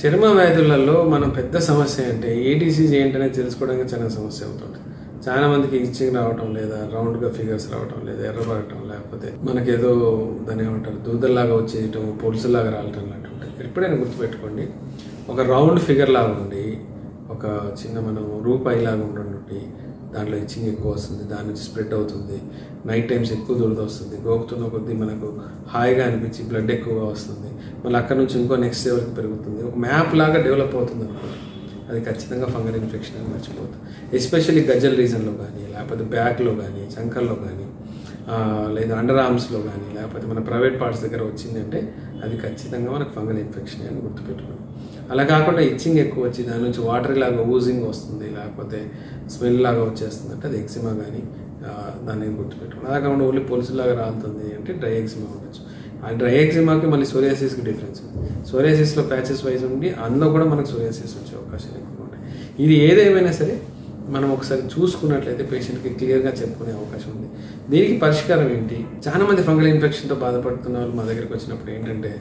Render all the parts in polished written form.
చర్మ వ్యాధులలో మనం పెద్ద సమస్య అంటే ఏ డిసీజ్ ఏంటనే తెలుసుకోవడానికి చాలా సమస్య అవుతుంది. చాలా మందికి ఇచ్చింగ్ రావటం లేదా రౌండ్గా ఫిగర్స్ రావటం లేదా ఎర్రబడటం లేకపోతే మనకేదో దాని ఏమంటారు దూదల్లాగా వచ్చేయటం పొలుసులాగా రావటం లాంటి ఉంటాయి. ఎప్పుడైనా గుర్తుపెట్టుకోండి, ఒక రౌండ్ ఫిగర్ లాగా ఉండి ఒక చిన్న మనం రూపాయి లాగా ఉండండి, దాంట్లో ఇచ్చింగ్ ఎక్కువ వస్తుంది, దాని నుంచి స్ప్రెడ్ అవుతుంది, నైట్ టైమ్స్ ఎక్కువ దురద వస్తుంది, గోకుతున్న కొద్దీ మనకు హాయిగా అనిపించి బ్లడ్ ఎక్కువగా వస్తుంది, మళ్ళీ అక్కడ నుంచి ఇంకో నెక్స్ట్ లెవెల్కి పెరుగుతుంది, ఒక మ్యాప్ లాగా డెవలప్ అవుతుంది అనుకోండి, అది ఖచ్చితంగా ఫంగల్ ఇన్ఫెక్షన్ అని మర్చిపోతుంది. ఎస్పెషల్లీ గజ్జల్ రీజన్లో కానీ లేకపోతే బ్యాక్లో కానీ చంకల్లో కానీ లేదా అండర్ ఆర్మ్స్లో కానీ లేకపోతే మన ప్రైవేట్ పార్ట్స్ దగ్గర వచ్చిందంటే అది ఖచ్చితంగా మనకు ఫంగల్ ఇన్ఫెక్షన్ అని గుర్తుపెట్టుకోండి. అలా కాకుండా ఇచ్చింగ్ ఎక్కువ వచ్చి దాని నుంచి వాటర్ లాగా ఊజింగ్ వస్తుంది లేకపోతే స్మెల్ లాగా వచ్చేస్తుంది అంటే అది ఎక్సిమా కానీ దాన్ని గుర్తుపెట్టుకోండి. అలా కాకుండా ఓన్లీ పొలుసులాగా రాలుతుంది అంటే డ్రై ఎక్సిమా ఉండొచ్చు. ఆ డ్రై ఎక్సిమాకి మళ్ళీ సోరియాసిస్కి డిఫరెన్స్ ఉంది. సోరియాసిస్లో ప్యాచెస్ వైజ్ ఉండి అందులో కూడా మనకు సోరియాసిస్ వచ్చే అవకాశాలు ఎక్కువ ఉంటాయి. ఇది ఏదేమైనా సరే మనం ఒకసారి చూసుకున్నట్లయితే పేషెంట్కి క్లియర్గా చెప్పుకునే అవకాశం ఉంది. దీనికి పరిష్కారం ఏంటి? చాలా మంది ఫంగల్ ఇన్ఫెక్షన్తో బాధపడుతున్న వాళ్ళు మా దగ్గరికి వచ్చినప్పుడు ఏంటంటే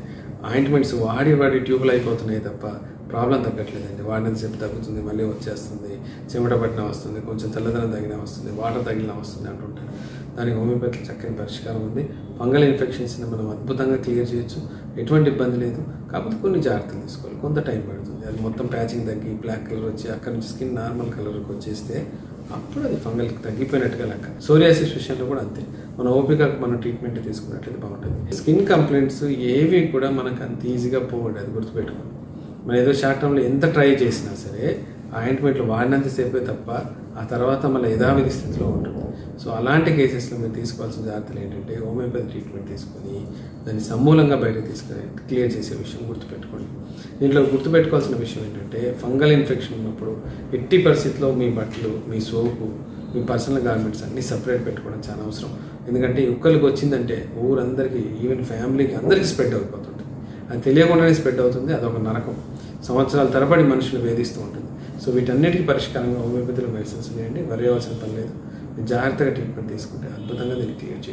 ఆయింట్మెంట్స్ వాడి ట్యూబ్లు అయిపోతున్నాయి తప్ప ప్రాబ్లం తగ్గట్లేదండి. వాడినంతసేపు తగ్గుతుంది, మళ్ళీ వచ్చేస్తుంది, చెమట పట్టిన వస్తుంది, కొంచెం తెల్లదనం తగిన వస్తుంది, వాటర్ తగిలిన వస్తుంది అంటుంటారు. దానికి హోమియోపతి చక్కని పరిష్కారం ఉంది. ఫంగల్ ఇన్ఫెక్షన్స్ని మనం అద్భుతంగా క్లియర్ చేయొచ్చు, ఎటువంటి ఇబ్బంది లేదు. కాకపోతే కొన్ని జాగ్రత్తలు తీసుకోవాలి, కొంత టైం పడుతుంది. అది మొత్తం ప్యాచింగ్ తగ్గి బ్లాక్ కలర్ వచ్చి అక్కడ నుంచి స్కిన్ నార్మల్ కలర్కి వచ్చేస్తే అప్పుడు అది ఫంగల్కి తగ్గిపోయినట్టుగా లెక్క. సోరియాసిస్ విషయంలో కూడా అంతే, మన ఓపికకు మనం ట్రీట్మెంట్ తీసుకున్నట్లయితే బాగుంటుంది. స్కిన్ కంప్లైంట్స్ ఏవి కూడా మనకు అంత ఈజీగా పోవండి, అది గుర్తుపెట్టుకోండి. మనం ఏదో షార్ట్ టర్మ్లో ఎంత ట్రై చేసినా సరే ఆయింట్మెంట్లు వాడినంతసేపే తప్ప ఆ తర్వాత మళ్ళీ యథావిధి స్థితిలో ఉంటుంది. సో అలాంటి కేసెస్లో మీరు తీసుకోవాల్సిన జాగ్రత్తలు ఏంటంటే హోమియోపతి ట్రీట్మెంట్ తీసుకొని దాన్ని సమూలంగా బయటకు తీసుకొని క్లియర్ చేసే విషయం గుర్తుపెట్టుకోండి. దీంట్లో గుర్తుపెట్టుకోవాల్సిన విషయం ఏంటంటే ఫంగల్ ఇన్ఫెక్షన్ ఉన్నప్పుడు ఎట్టి పరిస్థితిలో మీ బట్టలు, మీ సోపు, మీ పర్సనల్ గార్మెంట్స్ అన్నీ సపరేట్ పెట్టుకోవడం చాలా అవసరం. ఎందుకంటే ఒక్కరికి వచ్చిందంటే ఊరందరికీ, ఈవెన్ ఫ్యామిలీకి అందరికీ స్ప్రెడ్ అయిపోతుంటుంది. అది తెలియకుండానే స్ప్రెడ్ అవుతుంది, అదొక నరకం. సంవత్సరాల తరబడి మనుషులు వేధిస్తూ ఉంటుంది. సో వీటన్నిటికీ పరిష్కారంగా హోమియోపతిలో మెడిసిన్స్ ఉన్నాయండి, వరి అవ్వాల్సిన పని లేదు. జాగ్రత్తగా ట్రీట్మెంట్ తీసుకుంటే అద్భుతంగా దీన్ని క్లియర్ చేయాలి.